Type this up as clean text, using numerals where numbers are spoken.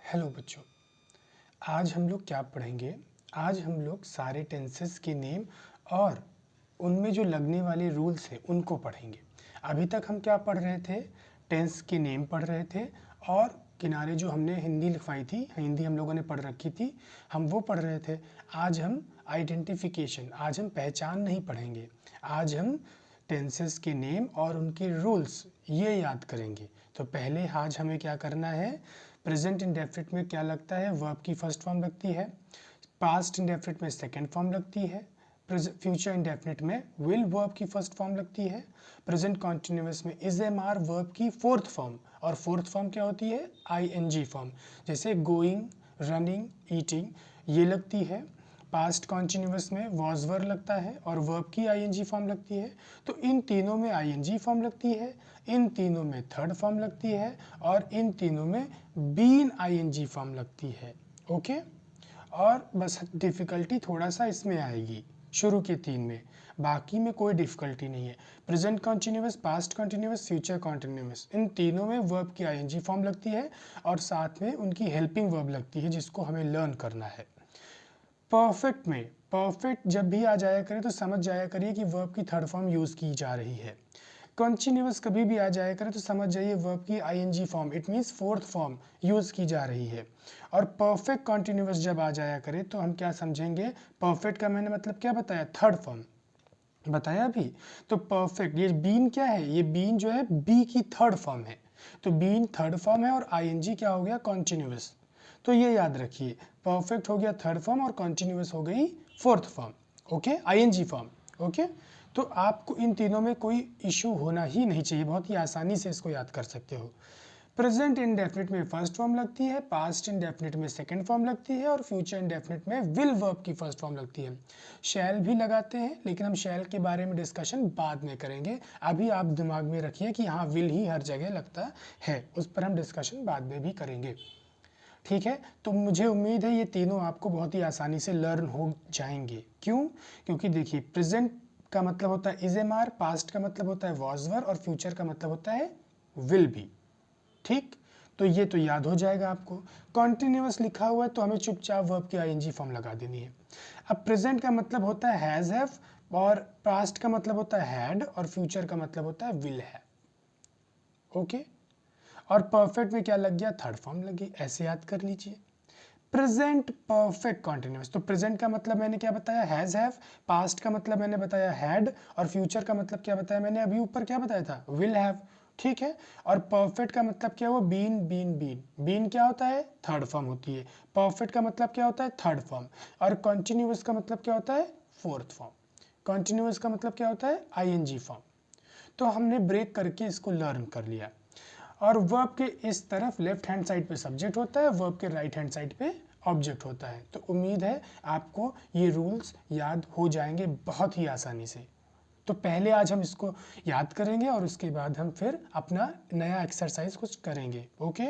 Hello बच्चों, आज हम लोग क्या पढ़ेंगे। आज हम लोग सारे टेंसेस के नेम और उनमें जो लगने वाले रूल्स हैं उनको पढ़ेंगे। अभी तक हम क्या पढ़ रहे थे, टेंस के नेम पढ़ रहे थे और किनारे जो हमने हिंदी लिखवाई थी, हिंदी हम लोगों ने पढ़ रखी थी, हम वो पढ़ रहे थे। आज हम आइडेंटिफिकेशन, आज हम पहचान नहीं पढ़ेंगे, आज हम टेंसेस के नेम और उनके रूल्स ये याद करेंगे। तो पहले आज हमें क्या करना है, प्रेजेंट इंडेफिनिट में क्या लगता है, वर्ब की फर्स्ट फॉर्म लगती है, पास्ट इंडेफिनिट में सेकंड फॉर्म लगती है, फ्यूचर इंडेफिनिट में विल वर्ब की फर्स्ट फॉर्म लगती है, प्रेजेंट कॉन्टिन्यूअस में इज एम आर वर्ब की फोर्थ फॉर्म, और फोर्थ फॉर्म क्या होती है, आई एन जी फॉर्म, जैसे गोइंग, रनिंग, ईटिंग ये लगती है। पास्ट कॉन्टिन्यूअस में वॉज वर लगता है और वर्ब की आईएनजी फॉर्म लगती है। तो इन तीनों में आईएनजी फॉर्म लगती है, इन तीनों में थर्ड फॉर्म लगती है और इन तीनों में बीन आईएनजी फॉर्म लगती है। ओके, और बस डिफ़िकल्टी थोड़ा सा इसमें आएगी शुरू के तीन में, बाकी में कोई डिफ़िकल्टी नहीं है। Present continuous, past continuous, future continuous, इन तीनों में वर्ब की आईएनजी फॉर्म लगती है और साथ में उनकी हेल्पिंग वर्ब लगती है जिसको हमें लर्न करना है। परफेक्ट में, परफेक्ट जब भी आ जाया करे तो समझ जाया करिए कि वर्ब की थर्ड फॉर्म यूज़ की जा रही है। कॉन्टिन्यूअस कभी भी आ जाया करे तो समझ जाइए वर्ब की ING form, it means fourth form use की जा रही है। और परफेक्ट कॉन्टिन्यूअस जब आ जाया करे तो हम क्या समझेंगे, परफेक्ट का मैंने मतलब क्या बताया, थर्ड फॉर्म बताया अभी। तो परफेक्ट, ये बीन क्या है, ये बीन जो है बी की थर्ड फॉर्म है। तो बीन थर्ड फॉर्म है और आईएनजी क्या हो गया, कॉन्टिन्यूअस। तो ये याद रखिए, परफेक्ट हो गया थर्ड फॉर्म और कॉन्टिन्यूअस हो गई fourth form, okay, ING form. Okay, तो आपको इन तीनों में कोई इशू होना ही नहीं चाहिए, बहुत ही आसानी से इसको याद कर सकते हो। प्रेजेंट इंडेफिनिट में फर्स्ट फॉर्म लगती है, पास्ट इंडेफिनिट में सेकंड फॉर्म लगती है और फ्यूचर इंडेफिनिट में विल वर्ब की फर्स्ट फॉर्म लगती है। शैल भी लगाते हैं, लेकिन हम शैल के बारे में डिस्कशन बाद में करेंगे। अभी आप दिमाग में रखिए कि हाँ, विल ही हर जगह लगता है, उस पर हम डिस्कशन बाद में भी करेंगे। ठीक है, तो मुझे उम्मीद है ये तीनों आपको बहुत ही आसानी से लर्न हो जाएंगे। क्यों? क्योंकि देखिए, प्रेजेंट का मतलब होता है इज एम आर, पास्ट का मतलब होता है वॉज वर और फ्यूचर का मतलब होता है विल बी। ठीक, तो ये तो याद हो जाएगा आपको। कॉन्टिन्यूअस लिखा हुआ है तो हमें चुपचाप वर्ब की आईएनजी फॉर्म लगा देनी है। अब प्रेजेंट का मतलब होता है हैज हैव और पास्ट का मतलब होता है हैड और फ्यूचर का मतलब होता है विल हैव। ओके, और परफेक्ट में क्या लग गया, थर्ड फॉर्म लगी, ऐसे याद कर लीजिए। प्रेजेंट परफेक्ट कॉन्टिन्यूअस, तो प्रेजेंट का मतलब मैंने क्या बताया, हैज हैव, पास्ट का मतलब मैंने बताया हैड और फ्यूचर का मतलब क्या बताया मैंने, अभी ऊपर क्या बताया था, विल हैव। ठीक है, और परफेक्ट का मतलब क्या हुआ, बीन बीन बीन, बीन क्या होता है, थर्ड फॉर्म होती है। परफेक्ट का मतलब क्या होता है, थर्ड फॉर्म। और कॉन्टिन्यूअस का मतलब क्या होता है, फोर्थ फॉर्म। कॉन्टिन्यूअस का मतलब क्या होता है, आईएनजी फॉर्म। तो हमने ब्रेक करके इसको लर्न कर लिया। और वर्ब के इस तरफ लेफ्ट हैंड साइड पे सब्जेक्ट होता है, वर्ब के राइट हैंड साइड पे ऑब्जेक्ट होता है। तो उम्मीद है आपको ये रूल्स याद हो जाएंगे बहुत ही आसानी से। तो पहले आज हम इसको याद करेंगे और उसके बाद हम फिर अपना नया एक्सरसाइज कुछ करेंगे। ओके।